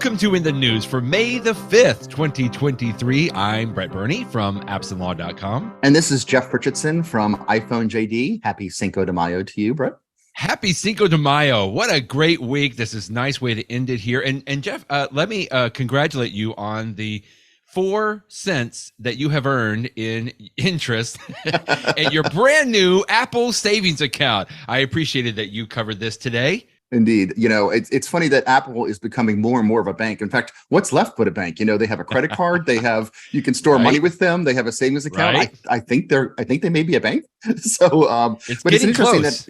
Welcome to In the News for May the 5th, 2023. I'm Brett Burney from appsandlaw.com. And this is Jeff Richardson from iPhone JD. Happy Cinco de Mayo to you, Brett. Happy Cinco de Mayo. What a great week. This is a nice way to end it here. And Jeff, let me congratulate you on the 4 cents that you have earned in interest at your brand new Apple savings account. I appreciated that you covered this today. Indeed. You know, it's funny that Apple is becoming more and more of a bank. In fact, what's left but a bank? You know, they have a credit card. They have, you can store money with them. They have a savings account. Right. I think they may be a bank. So, but it's interesting close.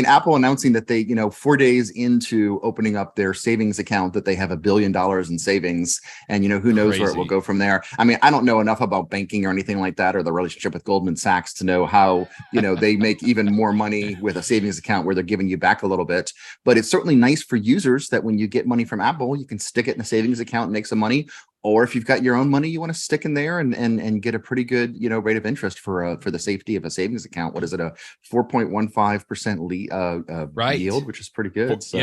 Apple announcing that they, 4 days into opening up their savings account, that they have $1 billion in savings, and who knows where it will go from there. I mean, I don't know enough about banking or anything like that, or the relationship with Goldman Sachs to know how, they make even more money with a savings account where they're giving you back a little bit. But it's certainly nice for users that when you get money from Apple, you can stick it in a savings account and make some money. Or if you've got your own money, you want to stick in there and get a pretty good, rate of interest for the safety of a savings account. What is it, a 4.15% yield, which is pretty good. So,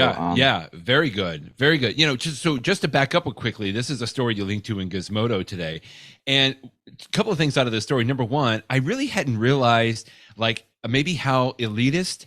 very good, very good. Just to back up quickly, this is a story you linked to in Gizmodo today, and a couple of things out of this story. Number one, I really hadn't realized maybe how elitist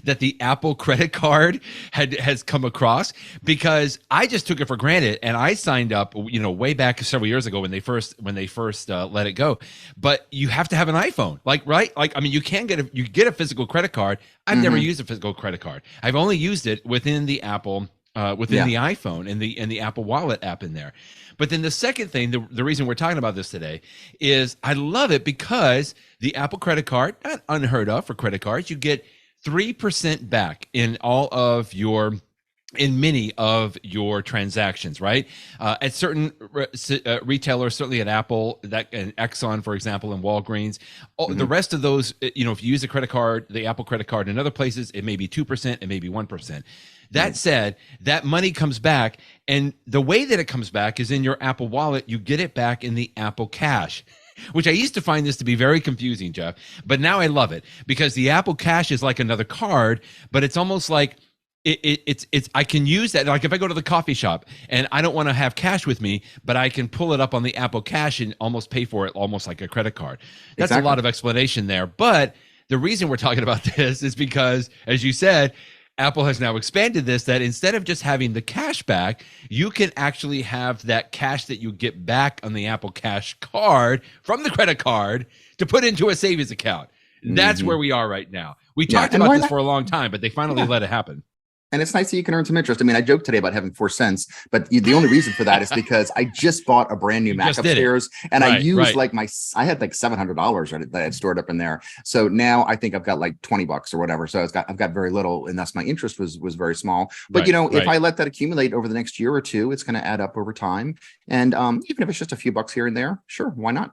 that the Apple credit card has come across, because I just took it for granted, and I signed up, way back several years ago when they first let it go. But you have to have an iPhone, right? You can get a physical credit card. I've never used a physical credit card. I've only used it within the Apple, the iPhone and the Apple Wallet app in there. But then the second thing, the reason we're talking about this today is I love it because the Apple credit card, not unheard of for credit cards, you get 3% back in many of your transactions, right? At certain retailers, certainly at Apple, and Exxon, for example, and Walgreens. The rest of those, if you use a credit card, the Apple credit card, in other places, it may be 2%, it may be 1%. That said, that money comes back, and the way that it comes back is in your Apple Wallet. You get it back in the Apple Cash, which I used to find this to be very confusing, Jeff, but now I love it because the Apple Cash is like another card, but it's almost like it's I can use that. Like if I go to the coffee shop and I don't want to have cash with me, but I can pull it up on the Apple Cash and almost pay for it almost like a credit card. That's exactly. A lot of explanation there. But the reason we're talking about this is because, as you said, Apple has now expanded this, that instead of just having the cash back, you can actually have that cash that you get back on the Apple Cash card from the credit card to put into a savings account. That's where we are right now. We talked about this for a long time, but they finally let it happen. And it's nice that you can earn some interest. I mean, I joked today about having 4 cents, but the only reason for that is because I just bought a brand new Mac upstairs, and I used I had like $700 that I had stored up in there. So now I think I've got like $20 or whatever. So I've got very little, and thus my interest was very small. But if I let that accumulate over the next year or two, it's going to add up over time. And even if it's just a few bucks here and there, sure, why not?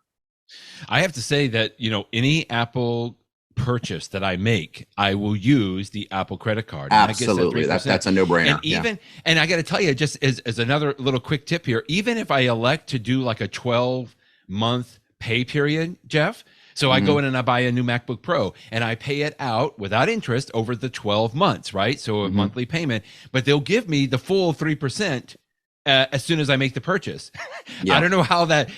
I have to say that any Apple purchase that I make, I will use the Apple credit card. Absolutely. That's a no-brainer. And and I got to tell you, just as another little quick tip here, even if I elect to do like a 12-month pay period, Jeff, so I go in and I buy a new MacBook Pro and I pay it out without interest over the 12 months, right? So a monthly payment, but they'll give me the full 3% as soon as I make the purchase. I don't know how that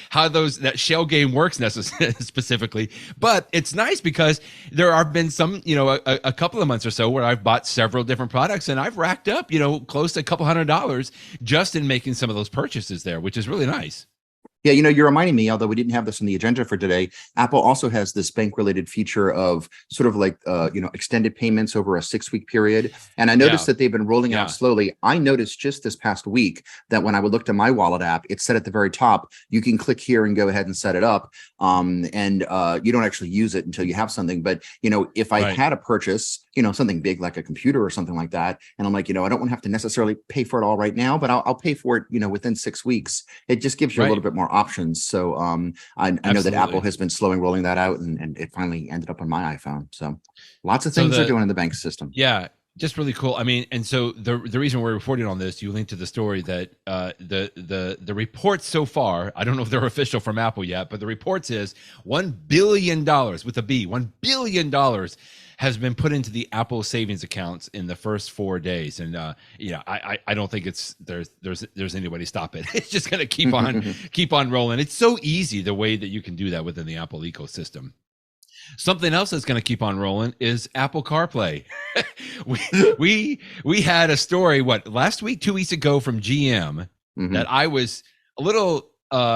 shell game works necessarily specifically, but it's nice because there have been some, a couple of months or so where I've bought several different products and I've racked up, close to a couple $100 just in making some of those purchases there, which is really nice. Yeah, you're reminding me, although we didn't have this on the agenda for today, Apple also has this bank-related feature of sort of like, extended payments over a 6-week period. And I noticed that they've been rolling out slowly. I noticed just this past week that when I would look to my wallet app, it said at the very top, you can click here and go ahead and set it up. And you don't actually use it until you have something. But, if I had a purchase, something big like a computer or something like that, and I'm like, I don't want to have to necessarily pay for it all right now, but I'll pay for it, within 6 weeks. It just gives you a little bit more options. So I know that Apple has been slowing rolling that out, and it finally ended up on my iPhone. So lots of things are doing in the bank system. Yeah. Just really cool. I mean, and so the reason we're reporting on this, you linked to the story that the reports so far, I don't know if they're official from Apple yet, but the reports is $1 billion with a B, $1 billion has been put into the Apple savings accounts in the first 4 days. And I don't think there's anybody stop it. It's just going to keep on rolling. It's so easy the way that you can do that within the Apple ecosystem. Something else that's going to keep on rolling is Apple CarPlay. we had a story last week, 2 weeks ago from GM that I was a little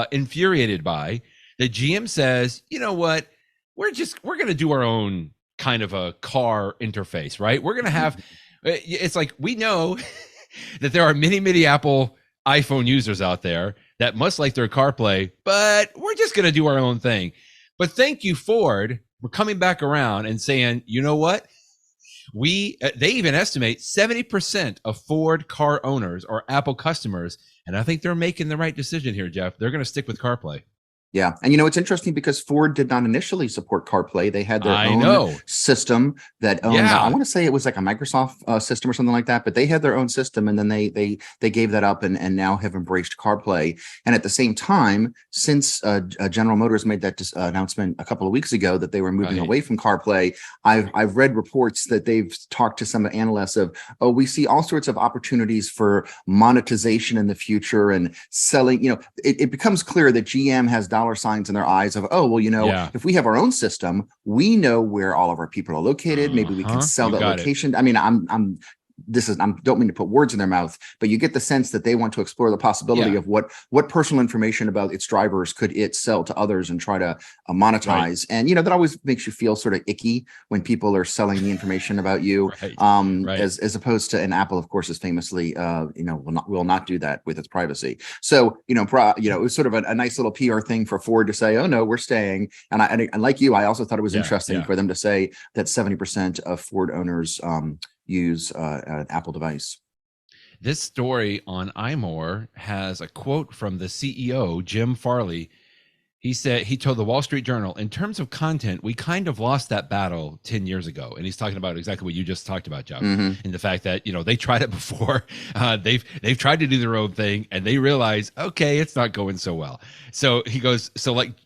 infuriated by. That GM says, you know what, we're going to do our own kind of a car interface, right? We're going to have, it's like, we know that there are many Apple iPhone users out there that must like their CarPlay, but we're just going to do our own thing. But thank you, Ford. We're coming back around and saying, you know what? They even estimate 70% of Ford car owners are Apple customers. And I think they're making the right decision here, Jeff. They're going to stick with CarPlay. Yeah. And it's interesting because Ford did not initially support CarPlay. They had their own system that owned, I want to say it was like a Microsoft system or something like that, but they had their own system and then they gave that up and now have embraced CarPlay. And at the same time, since General Motors made that announcement a couple of weeks ago that they were moving away from CarPlay, I've read reports that they've talked to some analysts of, we see all sorts of opportunities for monetization in the future and selling, it becomes clear that GM has dollar signs in their eyys of, if we have our own system, we know where all of our people are located. Maybe we can sell that location. I mean, I don't mean to put words in their mouth, but you get the sense that they want to explore the possibility of what personal information about its drivers could it sell to others and try to monetize. And that always makes you feel sort of icky when people are selling the information about you, as opposed to, and Apple, of course, is famously, will not do that with its privacy. So, it was sort of a nice little PR thing for Ford to say, oh no, we're staying. And like you, I also thought it was interesting for them to say that 70% of Ford owners use an Apple device. This story on iMore has a quote from the CEO, Jim Farley. He said, he told the Wall Street Journal, in terms of content, we kind of lost that battle 10 years ago. And he's talking about exactly what you just talked about, Jeff, and the fact that, they tried it before. They've tried to do their own thing and they realize, okay, it's not going so well. So he goes,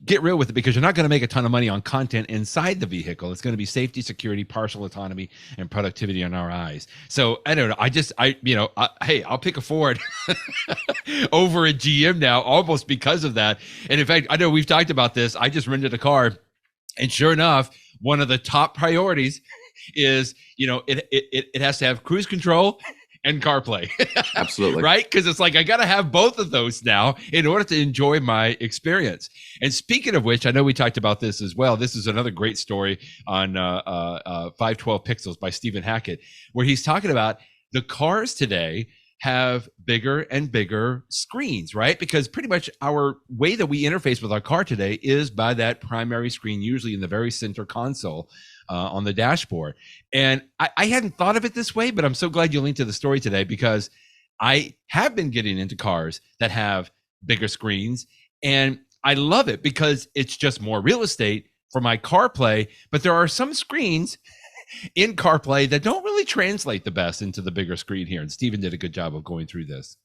get real with it because you're not going to make a ton of money on content inside the vehicle. It's going to be safety, security, partial autonomy, and productivity in our eyes. So I don't know. Hey, I'll pick a Ford over a GM now, almost because of that. And in fact, I know we've talked about this. I just rented a car, and sure enough, one of the top priorities is, it has to have cruise control and CarPlay. Absolutely. Right? Because it's like, I got to have both of those now in order to enjoy my experience. And speaking of which, I know we talked about this as well. This is another great story on 512 Pixels by Stephen Hackett, where he's talking about the cars today have bigger and bigger screens, right? Because pretty much our way that we interface with our car today is by that primary screen, usually in the very center console on the dashboard. And I hadn't thought of it this way, but I'm so glad you linked to the story today because I have been getting into cars that have bigger screens. And I love it because it's just more real estate for my CarPlay. But there are some screens in CarPlay that don't really translate the best into the bigger screen here. And Stephen did a good job of going through this.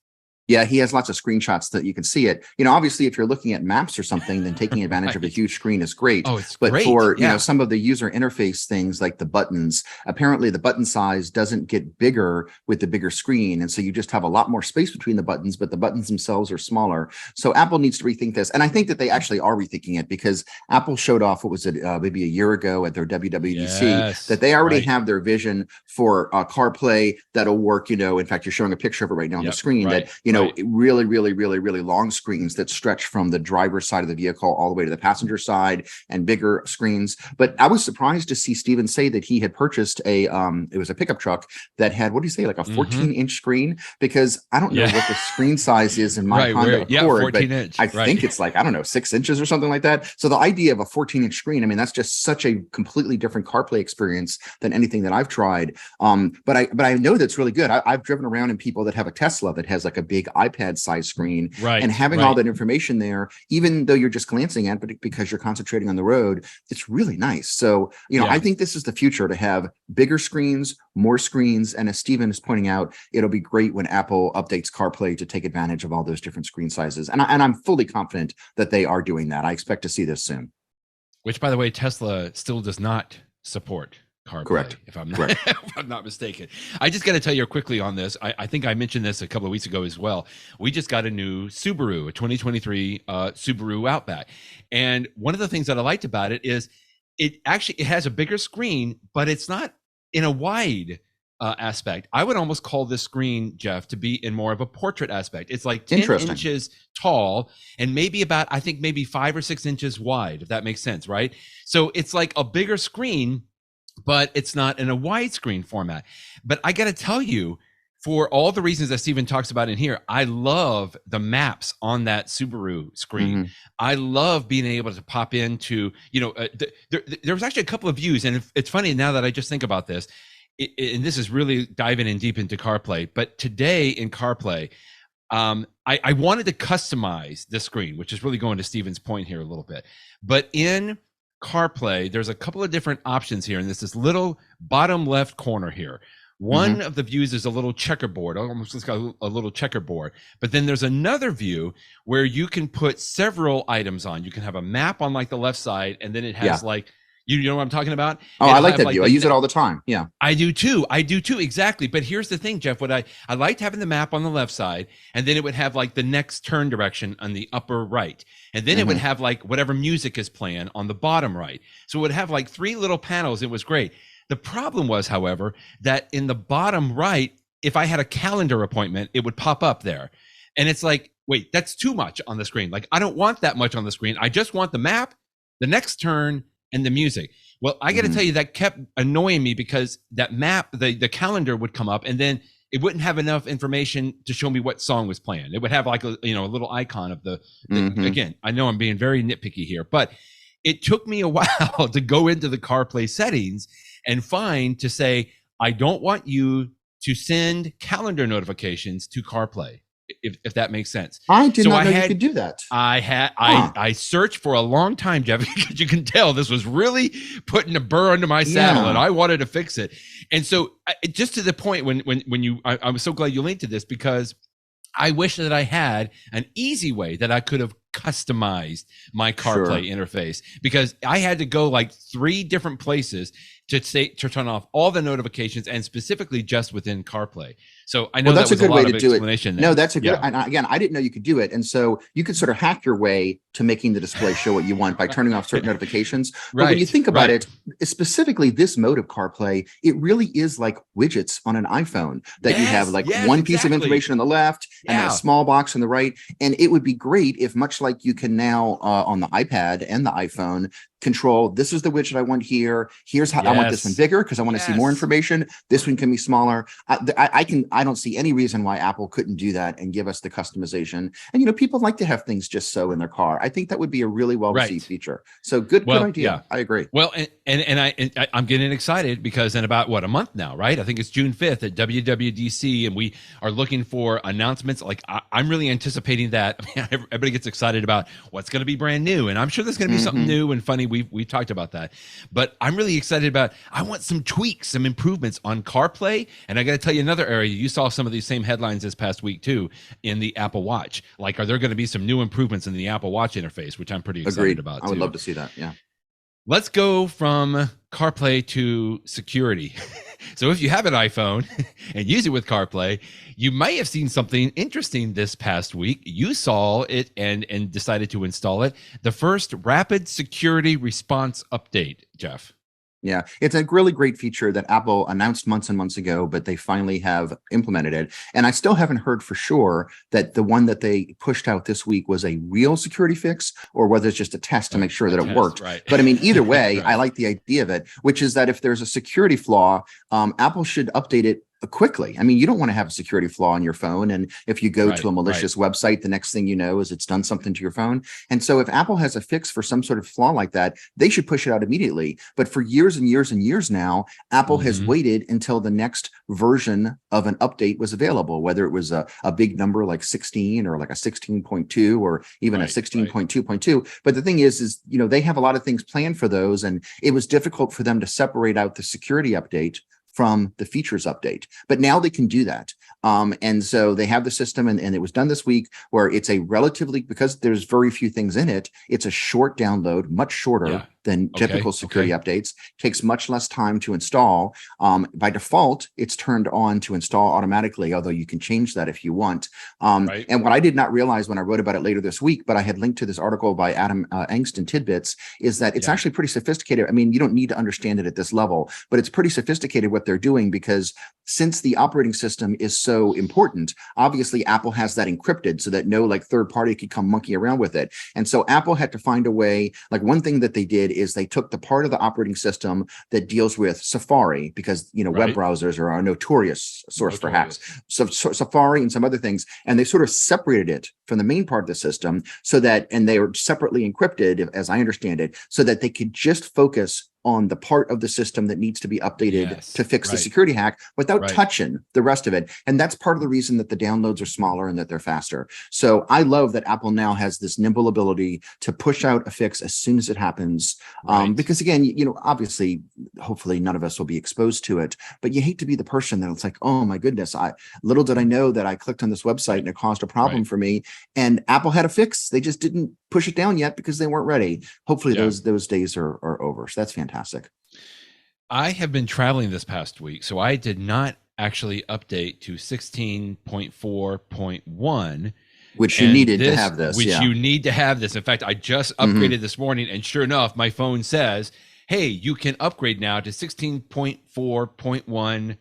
Yeah, he has lots of screenshots that you can see it. Obviously, if you're looking at maps or something, then taking advantage of a huge screen is great. Oh, it's but great. For some of the user interface things like the buttons, apparently the button size doesn't get bigger with the bigger screen, and so you just have a lot more space between the buttons. But the buttons themselves are smaller. So Apple needs to rethink this, and I think that they actually are rethinking it because Apple showed off maybe a year ago at their WWDC that they already have their vision for CarPlay that'll work. In fact, you're showing a picture of it right now on the screen. Really long screens that stretch from the driver's side of the vehicle all the way to the passenger side and bigger screens. But I was surprised to see Stephen say that he had purchased it was a pickup truck that had, what do you say, like a 14-inch screen? Because I don't know what the screen size is in my Honda Accord, but I think it's like, 6 inches or something like that. So the idea of a 14-inch screen, that's just such a completely different CarPlay experience than anything that I've tried. But I know that's really good. I've driven around in people that have a Tesla that has like a big iPad size screen, and having all that information there, even though you're just glancing at it because you're concentrating on the road, it's really nice. So, I think this is the future, to have bigger screens, more screens. And as Stephen is pointing out, it'll be great when Apple updates CarPlay to take advantage of all those different screen sizes. And I'm fully confident that they are doing that. I expect to see this soon. Which, by the way, Tesla still does not support. CarPlay, Correct. if I'm not, if I'm not mistaken. I just got to tell you quickly on this. I think I mentioned this a couple of weeks ago as well. We just got a new Subaru, a 2023 Subaru Outback. And one of the things that I liked about it is it has a bigger screen, but it's not in a wide aspect. I would almost call this screen, Jeff, to be in more of a portrait aspect. It's like 10 inches tall and maybe I think maybe 5 or 6 inches wide, if that makes sense, right? So it's like a bigger screen, but it's not in a widescreen format. But I got to tell you, for all the reasons that Steven talks about in here, I love the maps on that Subaru screen. I love being able to pop into, there was actually a couple of views. And it's funny now that I just think about this, and this is really diving in deep into CarPlay, but today in CarPlay, I wanted to customize the screen, which is really going to Steven's point here a little bit. But in CarPlay, there's a couple of different options here, and this little bottom left corner here. One of the views is a little checkerboard, almost like a little checkerboard. But then there's another view where you can put several items on. You can have a map on like the left side, and then it has like, you know what I'm talking about? Oh, I like that view. I use it all the time. Yeah. I do too. Exactly. But here's the thing, Jeff, I liked having the map on the left side, and then it would have like the next turn direction on the upper right. And then it would have like whatever music is playing on the bottom right. So it would have like 3 little panels. It was great. The problem was, however, that in the bottom right, if I had a calendar appointment, it would pop up there. And it's like, wait, that's too much on the screen. Like, I don't want that much on the screen. I just want the map, the next turn, and the music. Well, I got to tell you, that kept annoying me because that map, the calendar would come up, and then it wouldn't have enough information to show me what song was playing. It would have like a little icon of the again, I know I'm being very nitpicky here, but it took me a while to go into the CarPlay settings and to say, I don't want you to send calendar notifications to CarPlay, if that makes sense. I did not know you could do that. I searched for a long time, Jeff, because you can tell this was really putting a burr under my saddle, and I wanted to fix it. And so, just to the point I was so glad you linked to this, because I wish that I had an easy way that I could have customized my CarPlay interface, because I had to go like 3 different places to turn off all the notifications, and specifically just within CarPlay. So I know that's that was a good a lot way of to do it. explanation there. No, that's a good. And again, I didn't know you could do it, and so you could sort of hack your way to making the display show what you want by turning off certain notifications. But when you think about it, specifically this mode of CarPlay, it really is like widgets on an iPhone that you have like one piece of information on the left and then a small box on the right. And it would be great if, much like you can now on the iPad and the iPhone, control, this is the widget I want here. Here's how I want this one bigger because I want to see more information. This one can be smaller. I don't see any reason why Apple couldn't do that and give us the customization. And people like to have things just so in their car. I think that would be a really well received feature. So good idea. Yeah. I agree. Well, and I'm getting excited because in about a month now, right? I think it's June 5th at WWDC, and we are looking for announcements. Like I'm really anticipating that. I mean, everybody gets excited about what's going to be brand new, and I'm sure there's going to be something new and funny. We've talked about that, but I'm really excited about. I want some tweaks, some improvements on CarPlay, and I got to tell you another area. You saw some of these same headlines this past week too in the Apple Watch. Like, are there going to be some new improvements in the Apple Watch interface, which I'm pretty excited about. I would love to see that. Yeah. Let's go from CarPlay to security. So if you have an iPhone and use it with CarPlay, you might have seen something interesting this past week. You saw it and decided to install it. The first rapid security response update, Jeff. Yeah, it's a really great feature that Apple announced months and months ago, but they finally have implemented it. And I still haven't heard for sure that the one that they pushed out this week was a real security fix or whether it's just a test to make sure that it worked. Right. But I mean, either way, I like the idea of it, which is that if there's a security flaw, Apple should update it quickly. I mean, you don't want to have a security flaw on your phone. And if you go to a malicious website, the next thing you know is it's done something to your phone. And so if Apple has a fix for some sort of flaw like that, they should push it out immediately. But for years and years and years now, Apple has waited until the next version of an update was available, whether it was a big number like 16 or like a 16.2 or even a 16.2.2. But the thing is, they have a lot of things planned for those. And it was difficult for them to separate out the security update from the features update. But now they can do that. And so they have the system, and it was done this week, where it's a relatively, because there's very few things in it, it's a short download, much shorter than typical security updates, takes much less time to install. By default, it's turned on to install automatically, although you can change that if you want. And what I did not realize when I wrote about it later this week, but I had linked to this article by Adam Engst and TidBITS, is that it's actually pretty sophisticated. I mean, you don't need to understand it at this level, but it's pretty sophisticated what they're doing, because since the operating system is so important, obviously Apple has that encrypted so that no like third party could come monkey around with it. And so Apple had to find a way. Like, one thing that they did is they took the part of the operating system that deals with Safari, because web browsers are a notorious source for hacks. So Safari and some other things, and they sort of separated it from the main part of the system so that, and they were separately encrypted, as I understand it, so that they could just focus on the part of the system that needs to be updated to fix the security hack without touching the rest of it. And that's part of the reason that the downloads are smaller and that they're faster. So I love that Apple now has this nimble ability to push out a fix as soon as it happens. Because again, obviously, hopefully none of us will be exposed to it, but you hate to be the person that it's like, oh my goodness, little did I know that I clicked on this website and it caused a problem for me. And Apple had a fix. They just didn't push it down yet because they weren't ready. Hopefully those days are over. So that's fantastic. I have been traveling this past week, so I did not actually update to 16.4.1. Which you needed to have this. Which you need to have this. In fact, I just upgraded this morning, and sure enough, my phone says, hey, you can upgrade now to 16.4.1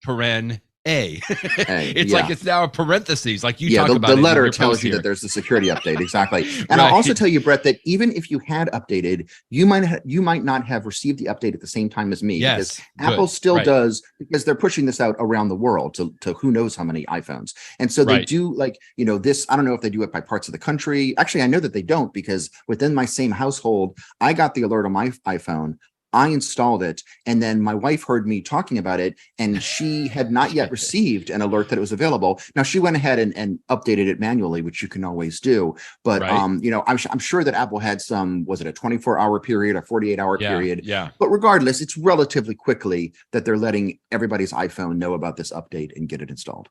paren A. It's like it's now a parentheses, like you talk about. The letter tells you that there's a security update. Exactly. And I'll also tell you, Brett, that even if you had updated, you might not have received the update at the same time as me. Because Apple still does, because they're pushing this out around the world to who knows how many iPhones. And so they do, like, this, I don't know if they do it by parts of the country. Actually, I know that they don't, because within my same household, I got the alert on my iPhone. I installed it, and then my wife heard me talking about it, and she had not yet received an alert that it was available. Now, she went ahead and updated it manually, which you can always do. But I'm sure that Apple had some, was it a 24-hour period, a 48-hour period? But regardless, it's relatively quickly that they're letting everybody's iPhone know about this update and get it installed.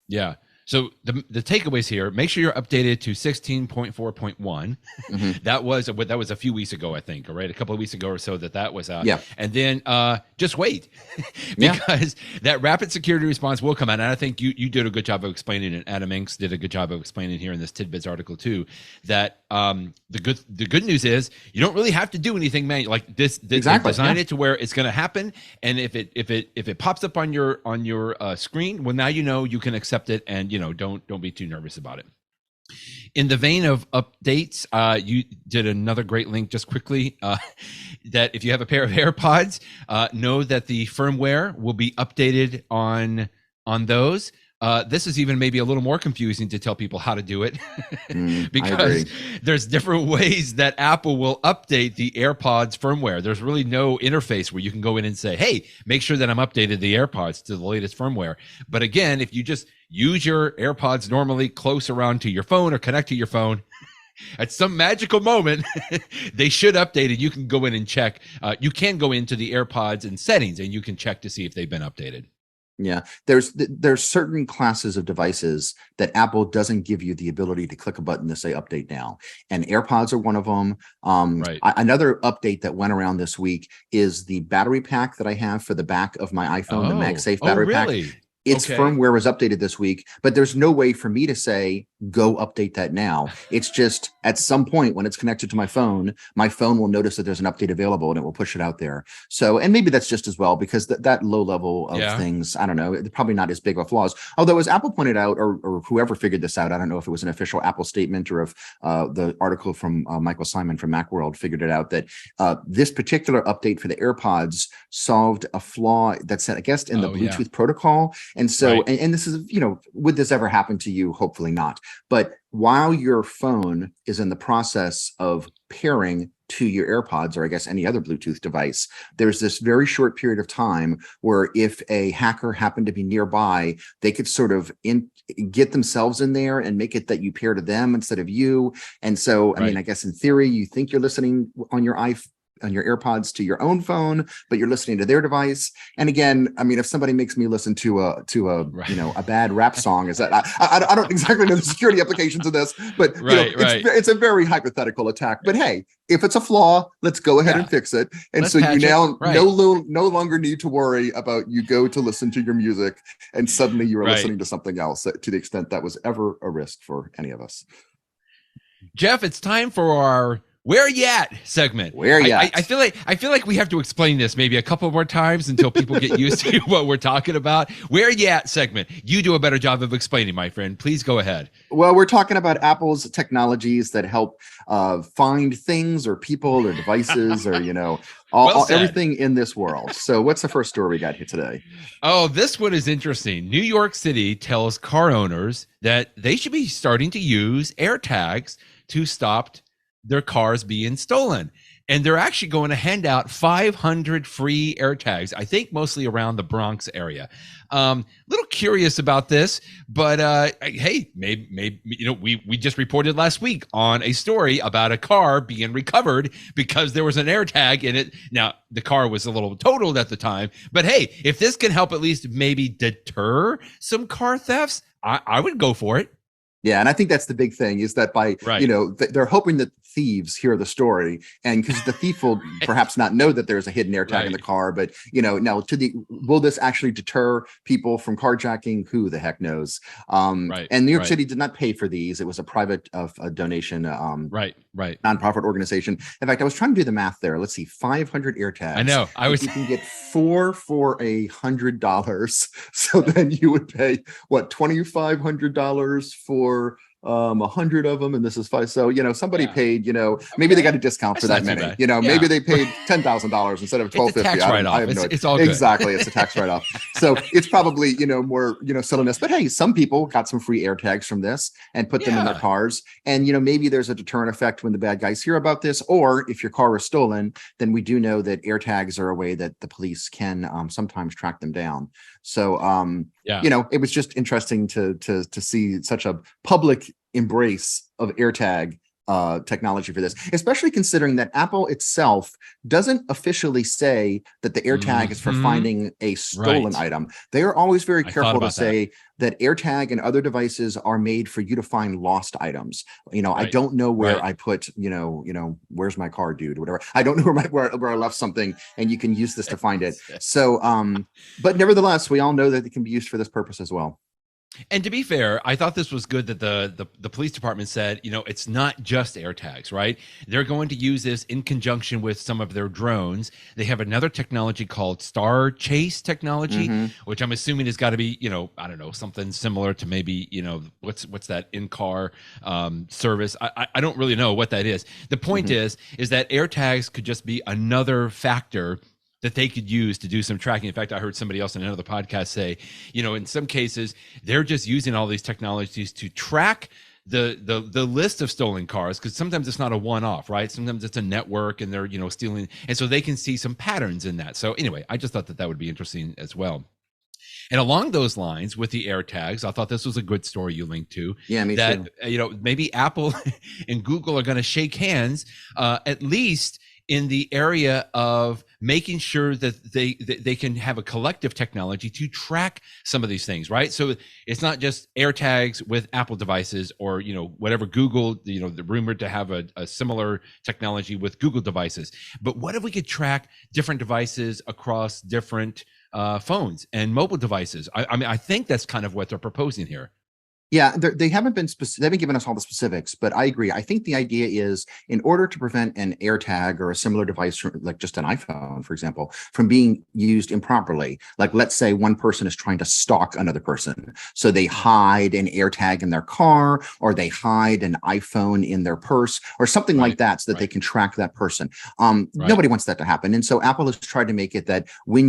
Yeah. So the takeaways here: make sure you're updated to 16.4.1. That was a few weeks ago, I think, a couple of weeks ago or so that was out. And then just wait, because that rapid security response will come out. And I think you did a good job of explaining it. Adam Engst did a good job of explaining here in this TidBITS article too, that the good news is you don't really have to do anything manual. Like this design it to where it's going to happen, and if it pops up on your screen, well, now you can accept it, and don't be too nervous about it. In the vein of updates, you did another great link just quickly, that if you have a pair of AirPods, know that the firmware will be updated on those. This is even maybe a little more confusing to tell people how to do it, because there's different ways that Apple will update the AirPods firmware. There's really no interface where you can go in and say, hey, make sure that I'm updated the AirPods to the latest firmware. But again, if you just use your AirPods normally close around to your phone or connect to your phone, at some magical moment, they should update it. You can go in and check. You can go into the AirPods and settings, and you can check to see if they've been updated. Yeah, there's certain classes of devices that Apple doesn't give you the ability to click a button to say update now, and AirPods are one of them. Another update that went around this week is the battery pack that I have for the back of my iPhone, the MagSafe battery pack. Its firmware was updated this week, but there's no way for me to say, go update that now. It's just at some point when it's connected to my phone will notice that there's an update available and it will push it out there. So, and maybe that's just as well, because that low level of things, I don't know, it's probably not as big of flaws. Although, as Apple pointed out, or whoever figured this out, I don't know if it was an official Apple statement or if the article from Michael Simon from Macworld figured it out, that this particular update for the AirPods solved a flaw that's, I guess, in the Bluetooth protocol. And so, and this is, would this ever happen to you? Hopefully not. But while your phone is in the process of pairing to your AirPods, or I guess any other Bluetooth device, there's this very short period of time where if a hacker happened to be nearby, they could sort of get themselves in there and make it that you pair to them instead of you. And so, I mean, I guess in theory, you think you're listening on your your AirPods to your own phone, but you're listening to their device. And again, I mean, if somebody makes me listen to a a bad rap song, is that I don't exactly know the security applications of this, but it's a very hypothetical attack. But hey, if it's a flaw, let's go ahead and fix it. And so you now no longer need to worry about you go to listen to your music and suddenly you're listening to something else, to the extent that was ever a risk for any of us. Jeff, it's time for our Where Ya At segment. Where ya at? I feel like we have to explain this maybe a couple more times until people get used to what we're talking about. Where Ya At segment. You do a better job of explaining, my friend. Please go ahead. Well, we're talking about Apple's technologies that help find things or people or devices or, everything in this world. So what's the first story we got here today? Oh, this one is interesting. New York City tells car owners that they should be starting to use AirTags to stop their cars being stolen. And they're actually going to hand out 500 free AirTags, I think mostly around the Bronx area. Little curious about this, but hey, maybe we just reported last week on a story about a car being recovered because there was an AirTag in it. Now, the car was a little totaled at the time, but hey, if this can help at least maybe deter some car thefts, I would go for it. Yeah, and I think that's the big thing is that by, they're hoping that thieves hear the story, and because the thief will perhaps not know that there's a hidden AirTag in the car, but, now will this actually deter people from carjacking? Who the heck knows? And New York City did not pay for these. It was a private donation, nonprofit organization. In fact, I was trying to do the math there. Let's see, 500 AirTags. I know. You can get 4 for $100. So then you would pay, what, $2,500 for 100 of them, and this is 5. So somebody paid, maybe they got a discount for that many. Maybe they paid $10,000 instead of $1,250. It's all good. Exactly, it's a tax write-off. So it's probably more silliness. But hey, some people got some free AirTags from this and put them in their cars. And maybe there's a deterrent effect when the bad guys hear about this. Or if your car is stolen, then we do know that AirTags are a way that the police can sometimes track them down. So it was just interesting to see such a public embrace of AirTag technology for this, especially considering that Apple itself doesn't officially say that the AirTag is for finding a stolen item. They are always very careful to say that AirTag and other devices are made for you to find lost items. I don't know where I put, where's my car, dude, whatever. I don't know where I left something, and you can use this to find it. So, but nevertheless, we all know that it can be used for this purpose as well. And to be fair, I thought this was good that the police department said, it's not just AirTags, right? They're going to use this in conjunction with some of their drones. They have another technology called Star Chase technology, which I'm assuming has got to be, I don't know, something similar to maybe, what's that in-car service? I don't really know what that is. The point is that AirTags could just be another factor that they could use to do some tracking. In fact, I heard somebody else in another podcast say, in some cases, they're just using all these technologies to track the list of stolen cars, because sometimes it's not a one-off, right? Sometimes it's a network and they're, stealing. And so they can see some patterns in that. So anyway, I just thought that would be interesting as well. And along those lines with the AirTags, I thought this was a good story you linked to. Yeah, me too. Maybe Apple and Google are going to shake hands, at least in the area of making sure that they can have a collective technology to track some of these things, right? So it's not just AirTags with Apple devices or, whatever Google, the rumored to have a similar technology with Google devices. But what if we could track different devices across different phones and mobile devices? I mean, I think that's kind of what they're proposing here. Yeah, they haven't been they haven't given us all the specifics, but I agree. I think the idea is, in order to prevent an AirTag or a similar device, like just an iPhone, for example, from being used improperly, like let's say one person is trying to stalk another person. So they hide an AirTag in their car, or they hide an iPhone in their purse or something like that, so that they can track that person. Nobody wants that to happen. And so Apple has tried to make it that when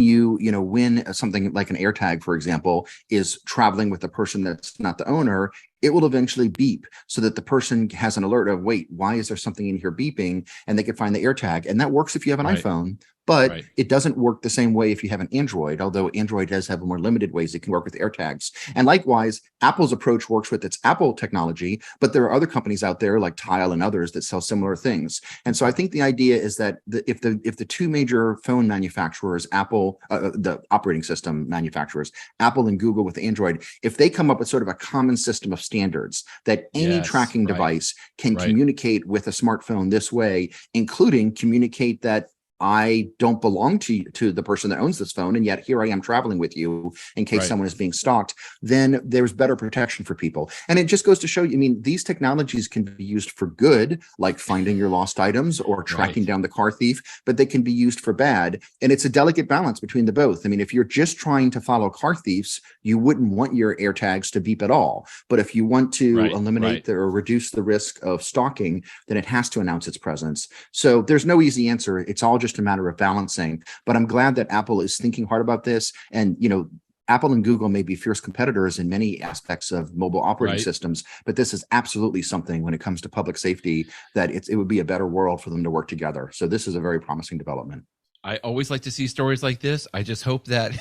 when something like an AirTag, for example, is traveling with a person that's not the owner, it will eventually beep so that the person has an alert of, wait, why is there something in here beeping? And they can find the AirTag. And that works if you have an iPhone. but Right. it doesn't work the same way if you have an Android, although Android does have more limited ways it can work with AirTags. And likewise, Apple's approach works with its Apple technology, but there are other companies out there like Tile and others that sell similar things. And so I think the idea is that if the two major phone manufacturers, Apple, the operating system manufacturers, Apple and Google with Android, if they come up with sort of a common system of standards that any tracking device can communicate with a smartphone this way, including communicate that I don't belong to the person that owns this phone, and yet here I am traveling with you in case someone is being stalked, then there's better protection for people. And it just goes to show you, I mean, these technologies can be used for good, like finding your lost items or tracking down the car thief, but they can be used for bad. And it's a delicate balance between the both. I mean, if you're just trying to follow car thieves, you wouldn't want your AirTags to beep at all. But if you want to eliminate or reduce the risk of stalking, then it has to announce its presence. So there's no easy answer. It's all just a matter of balancing, but I'm glad that Apple is thinking hard about this. And, you know, Apple and Google may be fierce competitors in many aspects of mobile operating systems, but this is absolutely something when it comes to public safety that it would be a better world for them to work together. So this is a very promising development. I always like to see stories like this. I just hope that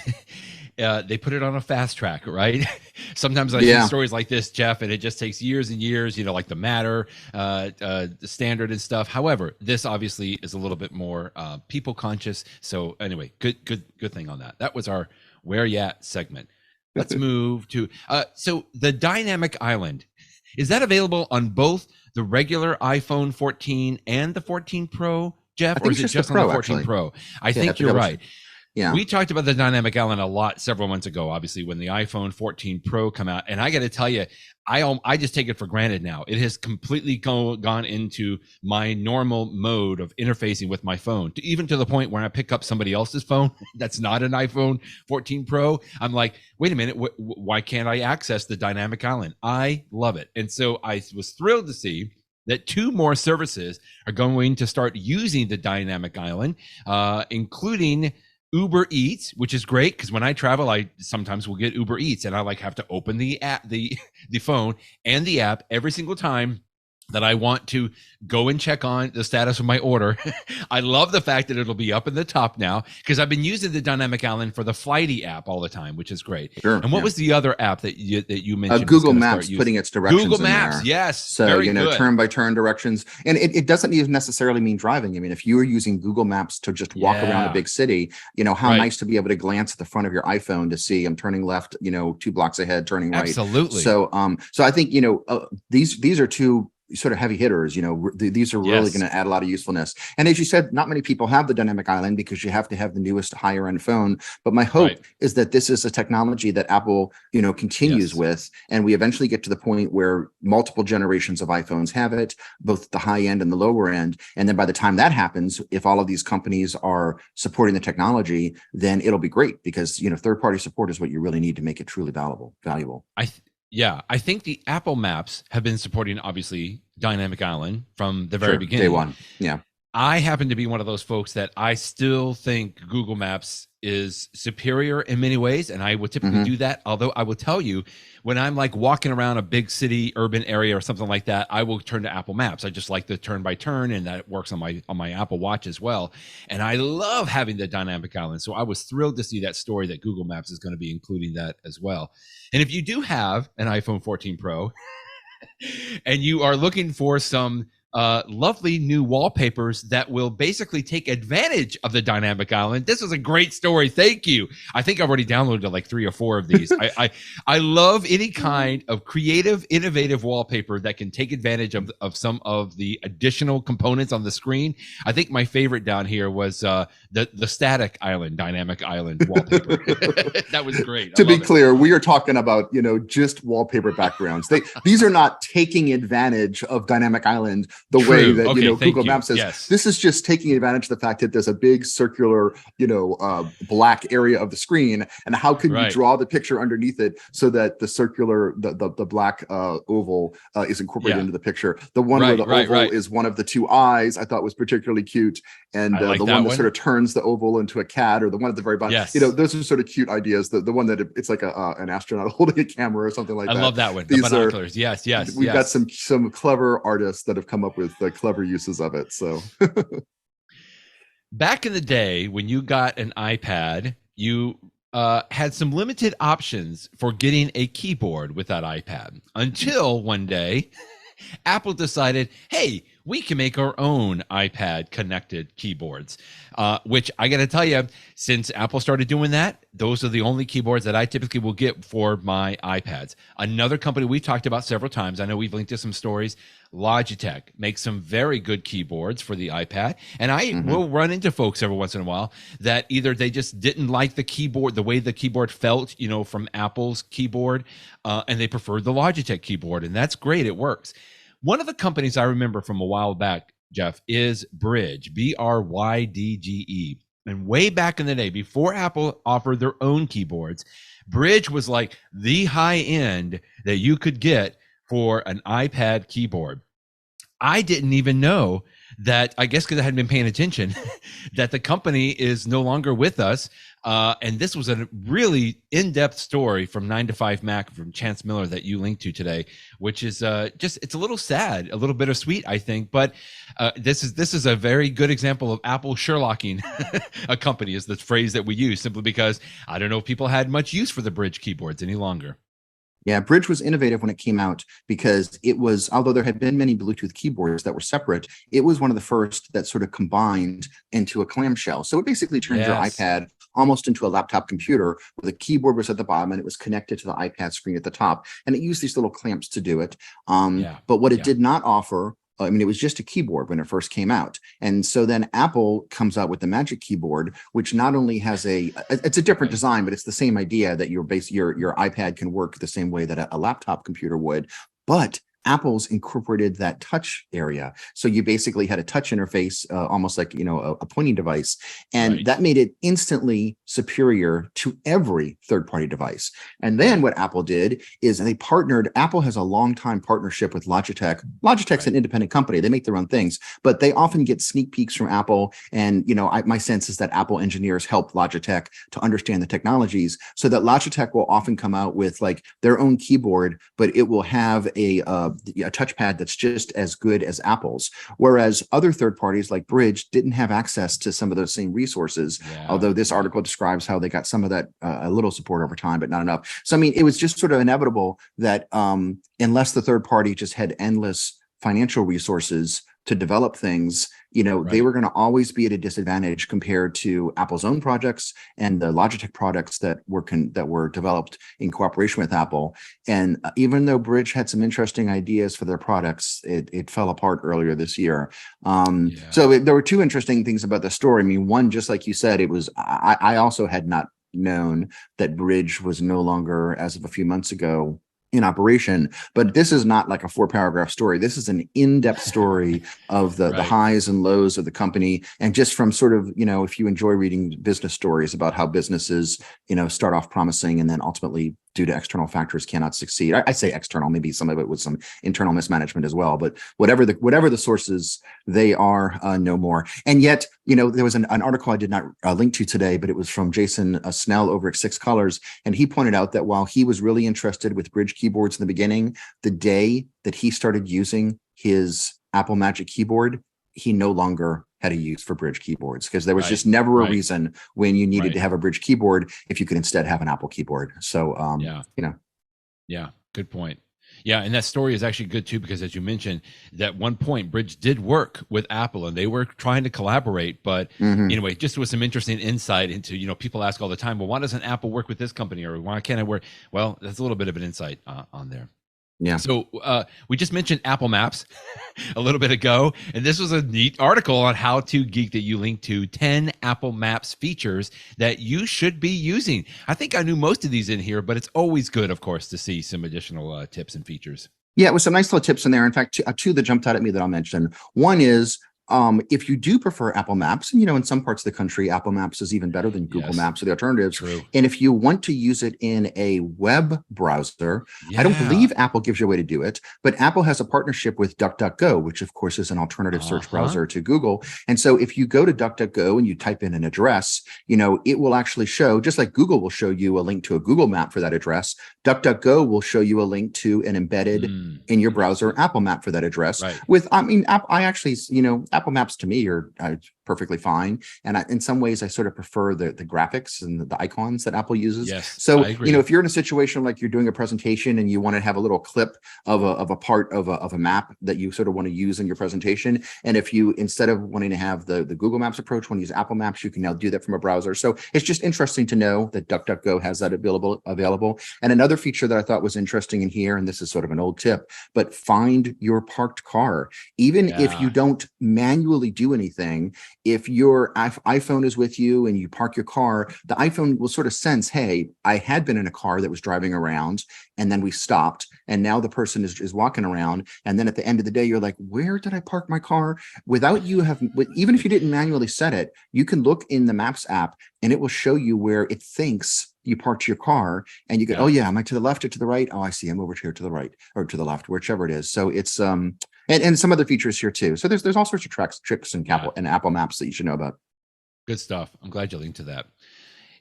they put it on a fast track, right? Sometimes I see stories like this, Jeff, and it just takes years and years, you know, like the Matter, the standard and stuff. However, this obviously is a little bit more people conscious. So anyway, good thing on that. That was our Where Ya At segment. Let's move to, so the dynamic island, is that available on both the regular iPhone 14 and the 14 Pro? Jeff, or is it just on the 14 Pro? I think you're right. Yeah. We talked about the dynamic island a lot several months ago, obviously, when the iPhone 14 Pro come out. And I got to tell you, I just take it for granted now. It has completely gone into my normal mode of interfacing with my phone, even to the point where I pick up somebody else's phone that's not an iPhone 14 Pro. I'm like, wait a minute, why can't I access the dynamic island? I love it. And so I was thrilled to see that 2 more services are going to start using the dynamic island, including Uber Eats, which is great because when I travel, I sometimes will get Uber Eats, and I have to open the app, the phone and the app every single time that I want to go and check on the status of my order. I love the fact that it'll be up in the top now because I've been using the dynamic island for the Flighty app all the time, which is great. Sure, and what was the other app that you mentioned? Google Maps putting its directions Google in Maps, there. yes. So, you know, turn by turn directions. And it doesn't even necessarily mean driving. I mean, if you were using Google Maps to just walk around a big city, you know, how nice to be able to glance at the front of your iPhone to see I'm turning left, you know, 2 blocks ahead, turning right. Absolutely. So, so I think, you know, these are 2 sort of heavy hitters, you know, these are really going to add a lot of usefulness. And as you said, not many people have the dynamic island because you have to have the newest higher end phone. But my hope is that this is a technology that Apple, you know, continues with, and we eventually get to the point where multiple generations of iPhones have it, both the high end and the lower end. And then by the time that happens, if all of these companies are supporting the technology, then it'll be great because, you know, third-party support is what you really need to make it truly valuable. I think the Apple Maps have been supporting, obviously, Dynamic Island from the very beginning. Day one. Yeah. I happen to be one of those folks that I still think Google Maps is superior in many ways, and I would typically do that. Although I will tell you, when I'm like walking around a big city, urban area or something like that, I will turn to Apple Maps. I just like the turn by turn, and that works on my Apple Watch as well. And I love having the dynamic island. So I was thrilled to see that story that Google Maps is going to be including that as well. And if you do have an iPhone 14 Pro and you are looking for some lovely new wallpapers that will basically take advantage of the dynamic island. This was a great story. Thank you. I think I've already downloaded like 3 or 4 of these. I love any kind of creative, innovative wallpaper that can take advantage of some of the additional components on the screen. I think my favorite down here was the static island, dynamic island wallpaper. That was great. To be clear, we are talking about, you know, just wallpaper backgrounds. These are not taking advantage of dynamic island the way that, you know, Google Maps says. Yes. This is just taking advantage of the fact that there's a big circular, you know, black area of the screen, and how can you draw the picture underneath it so that the circular, the black oval is incorporated into the picture. The one where the oval is one of the 2 eyes, I thought was particularly cute, and the one that sort of turns the oval into a cat, or the one at the very bottom. Yes. You know, those are sort of cute ideas. The one that it's like an astronaut holding a camera or something like that. I love that one. These the binoculars. Yes. We've got some clever artists that have come up with clever uses of it. So back in the day when you got an iPad, you had some limited options for getting a keyboard with that iPad until one day Apple decided, hey, we can make our own iPad connected keyboards, which I got to tell you, since Apple started doing that, those are the only keyboards that I typically will get for my iPads. Another company we talked about several times, I know we've linked to some stories, Logitech makes some very good keyboards for the iPad. And I will run into folks every once in a while that either they just didn't like the keyboard, the way the keyboard felt, from Apple's keyboard, and they preferred the Logitech keyboard. And that's great. It works. One of the companies I remember from a while back, Jeff, is Brydge, Brydge. And way back in the day, before Apple offered their own keyboards, Brydge was like the high end that you could get for an iPad keyboard. I didn't even know that, I guess because I hadn't been paying attention, that the company is no longer with us. And this was a really in-depth story from 9 to 5 Mac from Chance Miller that you linked to today, which is it's a little sad, a little bittersweet, I think. But this is a very good example of Apple Sherlocking a company, is the phrase that we use, simply because I don't know if people had much use for the Brydge keyboards any longer. Yeah, Brydge was innovative when it came out because it was, although there had been many Bluetooth keyboards that were separate, it was one of the first that sort of combined into a clamshell. So it basically turned your iPad almost into a laptop computer, where the keyboard was at the bottom and it was connected to the iPad screen at the top. And it used these little clamps to do it. But what it did not offer, I mean, it was just a keyboard when it first came out. And so then Apple comes out with the Magic Keyboard, which not only has it's a different design, but it's the same idea that your iPad can work the same way that a laptop computer would. But Apple's incorporated that touch area. So you basically had a touch interface, almost like, a pointing device. And that made it instantly superior to every third-party device. And then what Apple did is they partnered. Apple has a long-time partnership with Logitech. Logitech's an independent company. They make their own things, but they often get sneak peeks from Apple. And, my sense is that Apple engineers help Logitech to understand the technologies, so that Logitech will often come out with like their own keyboard, but it will have a touchpad that's just as good as Apple's, whereas other third parties like Brydge didn't have access to some of those same resources. Although this article describes how they got some of that, a little support over time, but not enough. So, I mean, it was just sort of inevitable that unless the third party just had endless financial resources to develop things, they were going to always be at a disadvantage compared to Apple's own projects and the Logitech products that were developed in cooperation with Apple. And even though Brydge had some interesting ideas for their products, it fell apart earlier this year. So there were two interesting things about the story. I mean, one, just like you said, it was, I also had not known that Brydge was no longer, as of a few months ago, in operation. But this is not like a 4-paragraph story. This is an in-depth story of the highs and lows of the company. And just from sort of, if you enjoy reading business stories about how businesses, start off promising and then ultimately, due to external factors, cannot succeed. I say external, maybe some of it with some internal mismanagement as well. But whatever the sources, they are no more. And yet, there was an article I did not link to today, but it was from Jason Snell over at Six Colors, and he pointed out that while he was really interested with Brydge keyboards in the beginning, the day that he started using his Apple Magic Keyboard, he no longer had a use for Brydge keyboards, because there was just never a reason when you needed to have a Brydge keyboard if you could instead have an Apple keyboard. So, good point. Yeah, and that story is actually good too, because as you mentioned, that one point Brydge did work with Apple and they were trying to collaborate. But anyway, just with some interesting insight into, people ask all the time, well, why doesn't Apple work with this company, or why can't I work? Well, that's a little bit of an insight on there. Yeah. So we just mentioned Apple Maps a little bit ago, and this was a neat article on How to Geek that you linked to, 10 Apple Maps features that you should be using. I think I knew most of these in here, but it's always good, of course, to see some additional tips and features. Yeah, it was some nice little tips in there. In fact, two that jumped out at me that I'll mention. One is, if you do prefer Apple Maps, and in some parts of the country, Apple Maps is even better than Google Maps or the alternatives. True. And if you want to use it in a web browser, I don't believe Apple gives you a way to do it, but Apple has a partnership with DuckDuckGo, which of course is an alternative search browser to Google. And so if you go to DuckDuckGo and you type in an address, it will actually show, just like Google will show you a link to a Google map for that address, DuckDuckGo will show you a link to an embedded in your browser Apple map for that address. I actually, Apple Maps to me are perfectly fine. And in some ways, I sort of prefer the graphics and the icons that Apple uses. Yes, so, I agree. if you're in a situation like you're doing a presentation and you want to have a little clip of a part of a map that you sort of want to use in your presentation, and if you, instead of wanting to have the Google Maps approach, want to use Apple Maps, you can now do that from a browser. So it's just interesting to know that DuckDuckGo has that available. And another feature that I thought was interesting in here, and this is sort of an old tip, but find your parked car. Even if you don't manually do anything, if your iPhone is with you and you park your car, the iPhone will sort of sense, hey, I had been in a car that was driving around and then we stopped and now the person is walking around. And then at the end of the day, you're like, where did I park my car? Without you even if you didn't manually set it, you can look in the Maps app and it will show you where it thinks you parked your car, and you go, oh yeah, am I to the left or to the right? Oh, I see, I'm over here to the right or to the left, whichever it is. So it's and some other features here too. So there's all sorts of tricks and Apple Maps that you should know about. Good stuff. I'm glad you linked to that.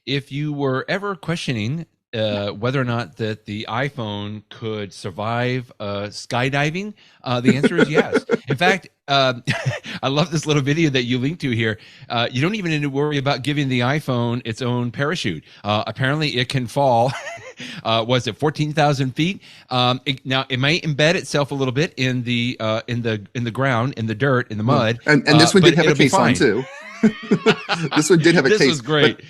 If you were ever questioning whether or not that the iPhone could survive skydiving, the answer is yes. In fact, I love this little video that you linked to here. You don't even need to worry about giving the iPhone its own parachute. Apparently, it can fall. Was it 14,000 feet? Now it might embed itself a little bit in the ground, in the dirt, in the mud. And this one did have a case on too. This one did have a case. This was great.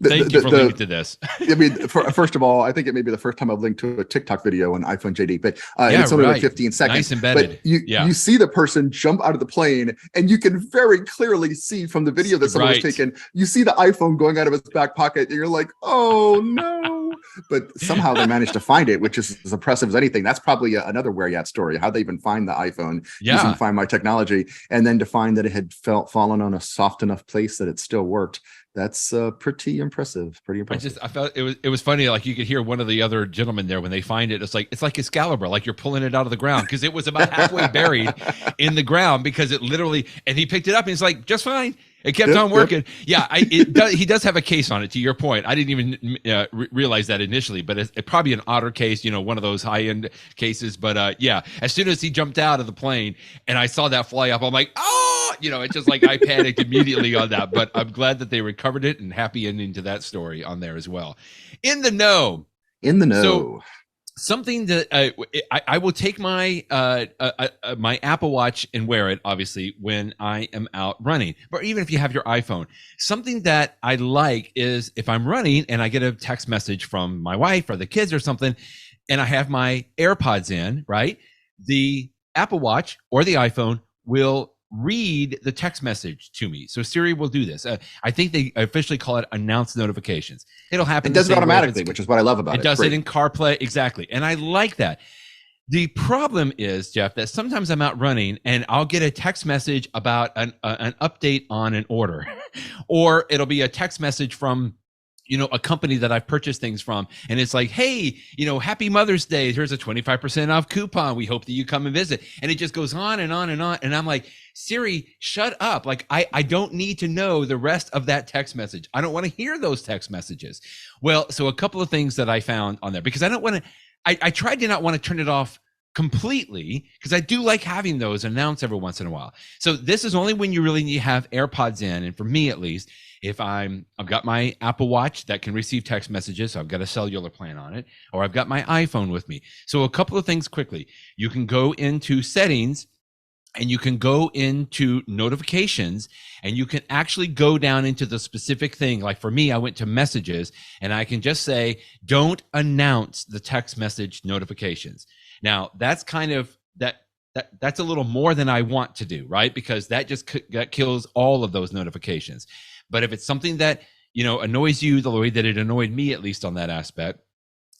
Thank you for linking to this. I mean, first of all, I think it may be the first time I've linked to a TikTok video on iPhone JD, but it's only like 15 seconds. Nice embedded. But you see the person jump out of the plane, and you can very clearly see from the video that someone was taken, you see the iPhone going out of its back pocket, and you're like, oh no. But somehow they managed to find it, which is as impressive as anything. That's probably another Where Yat story, how they even find the iPhone using Find My technology, and then to find that it had fallen on a soft enough place that it still worked. That's pretty impressive. I felt it was funny. Like you could hear one of the other gentlemen there when they find it. It's like Excalibur, like you're pulling it out of the ground, because it was about halfway buried in the ground, because it literally, and he picked it up and he's like, just fine. It kept on working. Yeah, he does have a case on it, to your point. I didn't even realize that initially, but it's probably an otter case, one of those high-end cases. But yeah, as soon as he jumped out of the plane and I saw that fly up, I'm like, oh, it's just like I panicked immediately on that. But I'm glad that they recovered it, and happy ending to that story on there as well. In the know. So, something that I will take my my Apple Watch and wear it, obviously, when I am out running. But even if you have your iPhone, something that I like is if I'm running and I get a text message from my wife or the kids or something, and I have my AirPods in, right? The Apple Watch or the iPhone will read the text message to me. So Siri will do this. I think they officially call it announced notifications. It'll happen. It does it automatically, which is what I love about it. It does it in CarPlay. Exactly. And I like that. The problem is, Jeff, that sometimes I'm out running and I'll get a text message about an update on an order, or it'll be a text message from a company that I've purchased things from. And it's like, hey, happy Mother's Day. Here's a 25% off coupon. We hope that you come and visit. And it just goes on and on and on. And I'm like, Siri, shut up. Like, I don't need to know the rest of that text message. I don't want to hear those text messages. Well, so a couple of things that I found on there, because I don't want to, I tried to not want to turn it off completely, because I do like having those announced every once in a while. So this is only when you really need to have AirPods in. And for me, at least, if I've got my Apple Watch that can receive text messages, so I've got a cellular plan on it, or I've got my iPhone with me. So a couple of things quickly. You can go into settings and you can go into notifications, and you can actually go down into the specific thing. Like for me, I went to messages, and I can just say, don't announce the text message notifications. Now that's kind of that's a little more than I want to do, right? Because that kills all of those notifications. But if it's something that, annoys you the way that it annoyed me, at least on that aspect,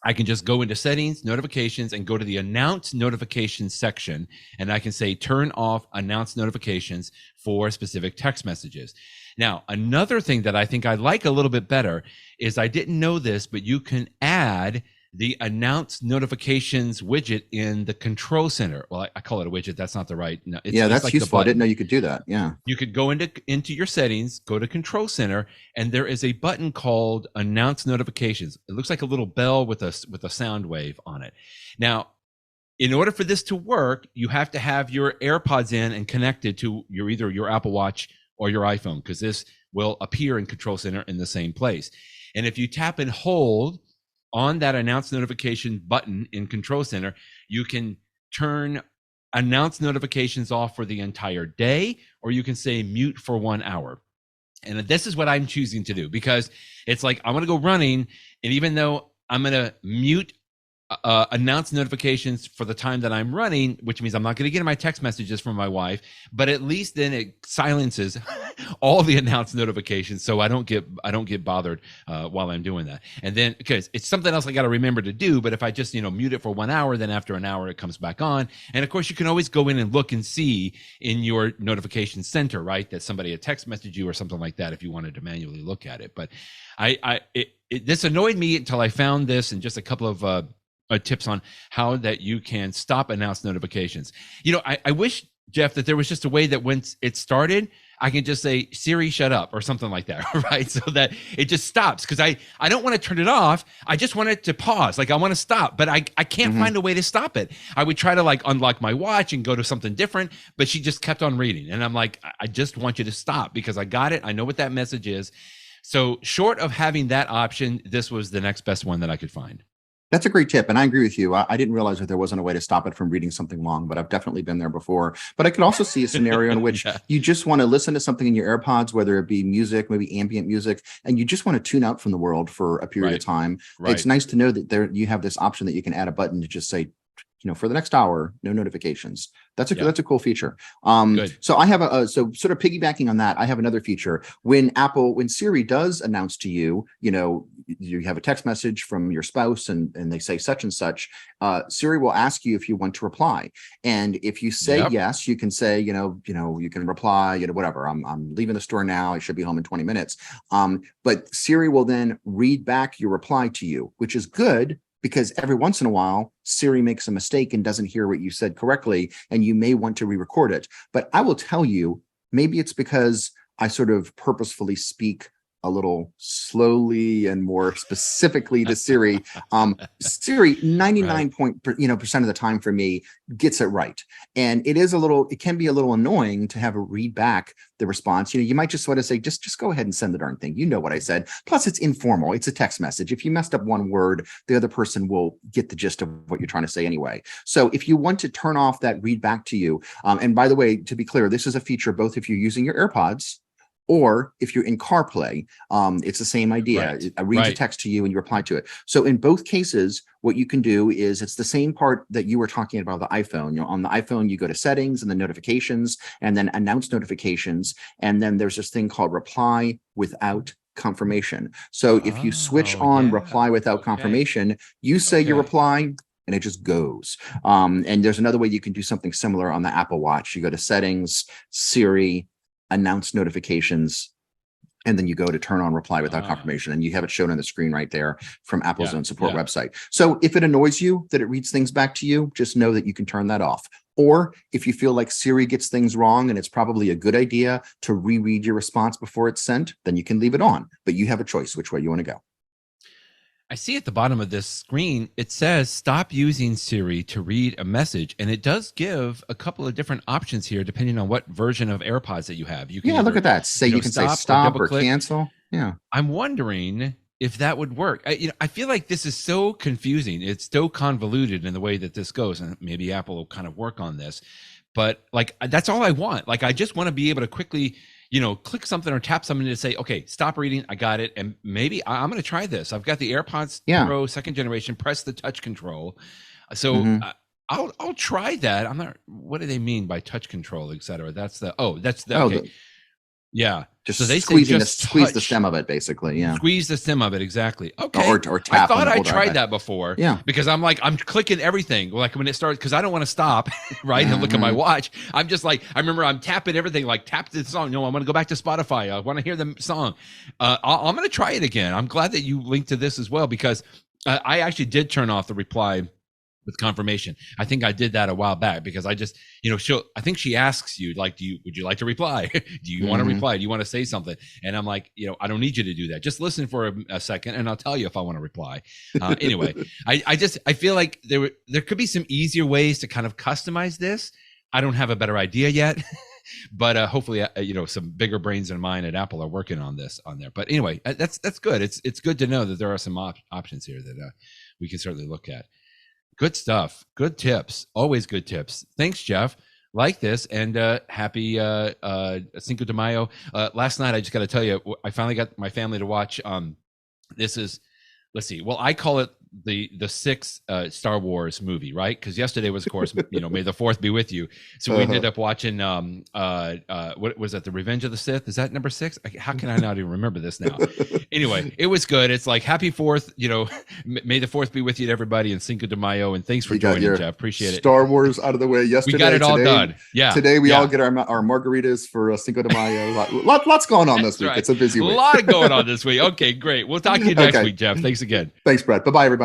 I can just go into settings, notifications, and go to the announce notifications section. And I can say, turn off announce notifications for specific text messages. Now, another thing that I think I like a little bit better is, I didn't know this, but you can add the announce notifications widget in the control center. Well, I call it a widget. That's not the right. No, that's like useful. I didn't know you could do that. Yeah. You could go into your settings, go to control center, and there is a button called announce notifications. It looks like a little bell with a sound wave on it. Now, in order for this to work, you have to have your AirPods in and connected to either your Apple Watch or your iPhone, because this will appear in Control Center in the same place. And if you tap and hold on that announce notification button in Control Center, you can turn announce notifications off for the entire day, or you can say mute for 1 hour. And this is what I'm choosing to do, because it's like I want to go running, and even though I'm going to mute announce notifications for the time that I'm running, which means I'm not going to get my text messages from my wife, but at least then it silences all the announce notifications, so I don't get bothered while I'm doing that. And then, because it's something else I got to remember to do, but if I just mute it for 1 hour, then after an hour it comes back on. And of course, you can always go in and look and see in your notification center, right, that somebody had text messaged you or something like that if you wanted to manually look at it. But this annoyed me until I found this and just a couple of tips on how that you can stop announce notifications. I wish, Jeff, that there was just a way that when it started, I can just say, Siri, shut up, or something like that, right? So that it just stops, because I don't want to turn it off. I just want it to pause. Like, I want to stop, but I can't find a way to stop it. I would try to unlock my watch and go to something different, but she just kept on reading. And I'm like, I just want you to stop, because I got it. I know what that message is. So short of having that option, this was the next best one that I could find. That's a great tip. And I agree with you. I didn't realize that there wasn't a way to stop it from reading something long, but I've definitely been there before. But I could also see a scenario in which you just want to listen to something in your AirPods, whether it be music, maybe ambient music, and you just want to tune out from the world for a period of time. Right. It's nice to know that you have this option that you can add a button to just say, for the next hour, no notifications. That's a cool feature. So I have so sort of piggybacking on that, I have another feature. When Siri does announce to you, you have a text message from your spouse and they say such and such, Siri will ask you if you want to reply. And if you say yes, you can say, you can reply, whatever, I'm leaving the store now, I should be home in 20 minutes. But Siri will then read back your reply to you, which is good, because every once in a while, Siri makes a mistake and doesn't hear what you said correctly, and you may want to re-record it. But I will tell you, maybe it's because I sort of purposefully speak a little slowly and more specifically to Siri. Siri, 99% of the time for me, gets it right. And it can be a little annoying to have a read back the response. You might just want to say, just go ahead and send the darn thing. You know what I said. Plus, it's informal. It's a text message. If you messed up one word, the other person will get the gist of what you're trying to say anyway. So if you want to turn off that read back to you, and by the way, to be clear, this is a feature both if you're using your AirPods or if you're in CarPlay, it's the same idea. Right. I read the text to you and you reply to it. So in both cases, what you can do is it's the same part that you were talking about the iPhone. On the iPhone, you go to settings and the notifications and then announce notifications. And then there's this thing called reply without confirmation. So if you switch on reply without confirmation, you say your reply and it just goes. And there's another way you can do something similar on the Apple Watch. You go to settings, Siri, announce notifications, and then you go to turn on reply without confirmation, and you have it shown on the screen right there from Apple's own support website. So if it annoys you that it reads things back to you, just know that you can turn that off. Or if you feel like Siri gets things wrong and it's probably a good idea to reread your response before it's sent, then you can leave it on, but you have a choice which way you want to go. I see at the bottom of this screen, it says stop using Siri to read a message. And it does give a couple of different options here, depending on what version of AirPods that you have. You can look at that. You can say stop or cancel. Yeah. I'm wondering if that would work. I feel like this is so confusing. It's so convoluted in the way that this goes. And maybe Apple will kind of work on this. But that's all I want. I just want to be able to quickly click something or tap something to say, okay, stop reading. I got it. And maybe I'm going to try this. I've got the AirPods Pro 2nd generation, press the touch control. So I'll try that. I'm not, what do they mean by touch control, et cetera? Okay. Yeah. Just so they squeeze the stem of it, basically. Yeah. Squeeze the stem of it. Exactly. Okay. Or tap. I thought I tried that before. Yeah. Because I'm clicking everything. When it starts, because I don't want to stop, right, and look at my watch. I'm just I remember I'm tapping everything, tap the song. No, I'm going to go back to Spotify. I want to hear the song. I'm going to try it again. I'm glad that you linked to this as well, because I actually did turn off the reply with confirmation. I think I did that a while back because I just, I think she asks you, would you like to reply? Do you want to reply? Do you want to say something? And I'm like, I don't need you to do that. Just listen for a second and I'll tell you if I want to reply. Anyway, I feel like there could be some easier ways to kind of customize this I don't have a better idea yet. But hopefully, some bigger brains than mine at Apple are working on this on there. But anyway, that's good. It's good to know that there are some options here that we can certainly look at. Good stuff. Good tips. Always good tips. Thanks, Jeff. Like this, and happy Cinco de Mayo. Last night, I just got to tell you, I finally got my family to watch. This is, let's see. Well, I call it the sixth Star Wars movie, right? Because yesterday was, of course, May the Fourth be with you. So we ended up watching what was that? The Revenge of the Sith? Is that number 6? How can I not even remember this now? Anyway, it was good. It's like happy 4th. May the 4th be with you to everybody, and Cinco de Mayo. And thanks for joining, Jeff. Appreciate it. Star Wars out of the way yesterday. We got it all done. Yeah. Today we all get our margaritas for Cinco de Mayo. Lots going on this week. Right. It's a busy week. A lot going on this week. Okay, great. We'll talk to you next week, Jeff. Thanks again. Thanks, Brad. Bye-bye, everybody.